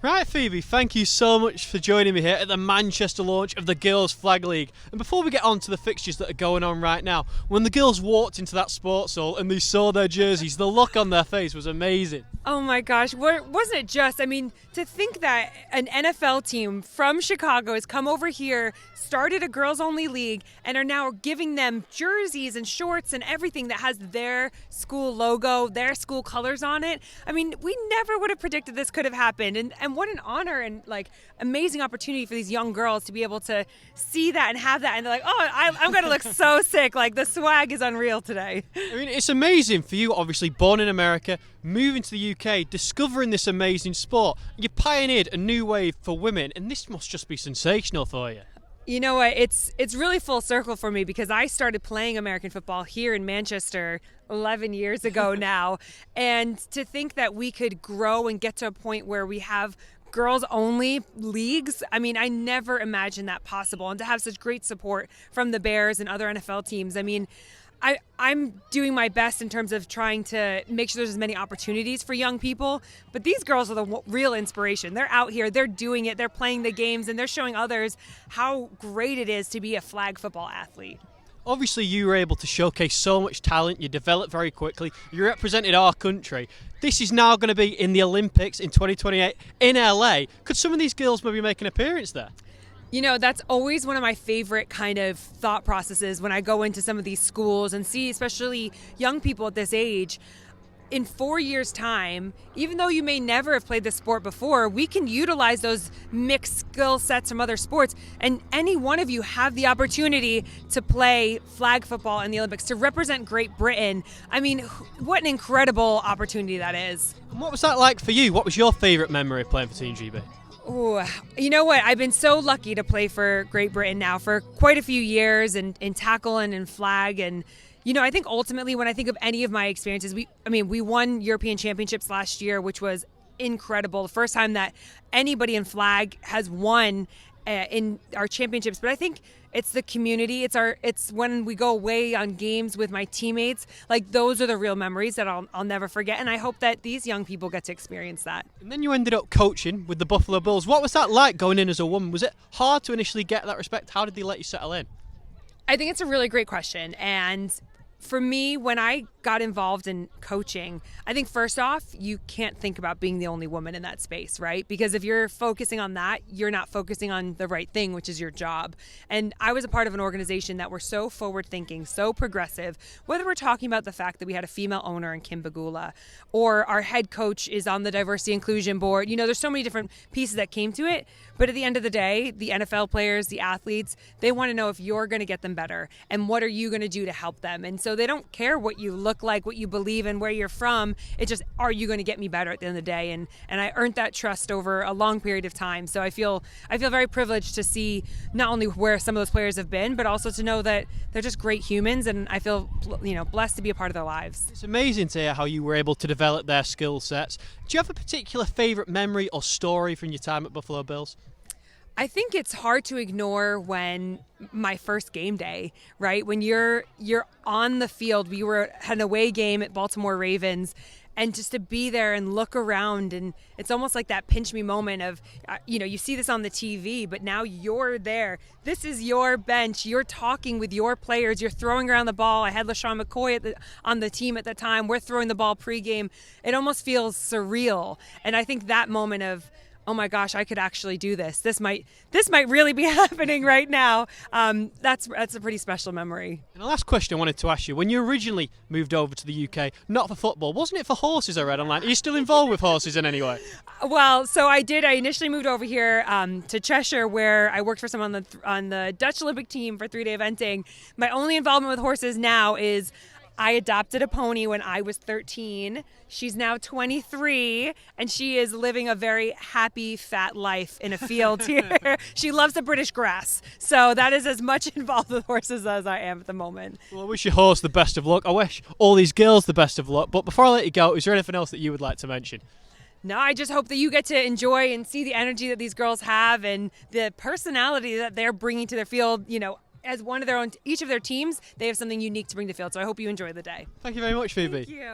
Right, Phoebe, thank you so much for joining me here at the Manchester launch of the Girls Flag League. And before we get on to the fixtures that are going on right now, when the girls walked into that sports hall and they saw their jerseys, the look on their face was amazing. Oh my gosh, wasn't it just? I mean, to think that an NFL team from Chicago has come over here, started a girls only league, and are now giving them jerseys and shorts and everything that has their school logo, their school colors on it. I mean, we never would have predicted this could have happened. And what an honor and like amazing opportunity for these young girls to be able to see that and have that. And they're like, oh, I'm going to look so sick. Like the swag is unreal today. I mean, it's amazing for you, obviously born in America, moving to the UK, discovering this amazing sport. You pioneered a new wave for women, and this must just be sensational for you. You know what? It's really full circle for me because I started playing American football here in Manchester 11 years ago now. And to think that we could grow and get to a point where we have girls only leagues, I mean, I never imagined that possible. And to have such great support from the Bears and other NFL teams, I mean, I'm doing my best in terms of trying to make sure there's as many opportunities for young people. But these girls are the real inspiration. They're out here, they're doing it, they're playing the games, and they're showing others how great it is to be a flag football athlete. Obviously, you were able to showcase so much talent. You developed very quickly. You represented our country. This is now going to be in the Olympics in 2028 in LA. Could some of these girls maybe make an appearance there? You know, that's always one of my favorite kind of thought processes when I go into some of these schools and see, especially young people at this age. In 4 years' time, even though you may never have played this sport before, we can utilize those mixed skill sets from other sports. And any one of you have the opportunity to play flag football in the Olympics, to represent Great Britain. I mean, what an incredible opportunity that is. And what was that like for you? What was your favourite memory of playing for Team GB? Ooh, you know what? I've been so lucky to play for Great Britain now for quite a few years in tackle and in flag. And, you know, I think ultimately when I think of any of my experiences, we won European Championships last year, which was incredible. The first time that anybody in flag has won in our championships. But I think it's the community. It's when we go away on games with my teammates. Like those are the real memories that I'll never forget. And I hope that these young people get to experience that. And then you ended up coaching with the Buffalo Bills. What was that like going in as a woman? Was it hard to initially get that respect? How did they let you settle in? I think it's a really great question. And for me, when I got involved in coaching, I think first off, you can't think about being the only woman in that space, right? Because if you're focusing on that, you're not focusing on the right thing, which is your job. And I was a part of an organization that were so forward thinking, so progressive, whether we're talking about the fact that we had a female owner in Kim Bagula, or our head coach is on the diversity inclusion board. You know, there's so many different pieces that came to it. But at the end of the day, the NFL players, the athletes, they want to know if you're going to get them better and what are you going to do to help them. And so they don't care what you look like, what you believe in, where you're from. It's just, are you going to get me better at the end of the day? And I earned that trust over a long period of time. So I feel very privileged to see not only where some of those players have been, but also to know that they're just great humans. And I feel, blessed to be a part of their lives. It's amazing to hear how you were able to develop their skill sets. Do you have a particular favourite memory or story from your time at Buffalo Bills? I think it's hard to ignore when my first game day, right? When you're on the field, had an away game at Baltimore Ravens, and just to be there and look around, and it's almost like that pinch me moment of, you see this on the TV, but now you're there. This is your bench. You're talking with your players. You're throwing around the ball. I had LeSean McCoy on the team at the time. We're throwing the ball pregame. It almost feels surreal. And I think that moment of, oh my gosh, I could actually do this. This might really be happening right now. That's a pretty special memory. And the last question I wanted to ask you, when you originally moved over to the UK, not for football, wasn't it for horses I read online? Are you still involved with horses in any way? Well, so I did. I initially moved over here to Cheshire, where I worked for someone on the Dutch Olympic team for 3-day eventing. My only involvement with horses now is I adopted a pony when I was 13. She's now 23, and she is living a very happy, fat life in a field here. She loves the British grass. So that is as much involved with horses as I am at the moment. Well, I wish your horse the best of luck. I wish all these girls the best of luck. But before I let you go, is there anything else that you would like to mention? No, I just hope that you get to enjoy and see the energy that these girls have and the personality that they're bringing to their field, as one of their own, each of their teams, they have something unique to bring to the field. So I hope you enjoy the day. Thank you very much, Phoebe. Thank you.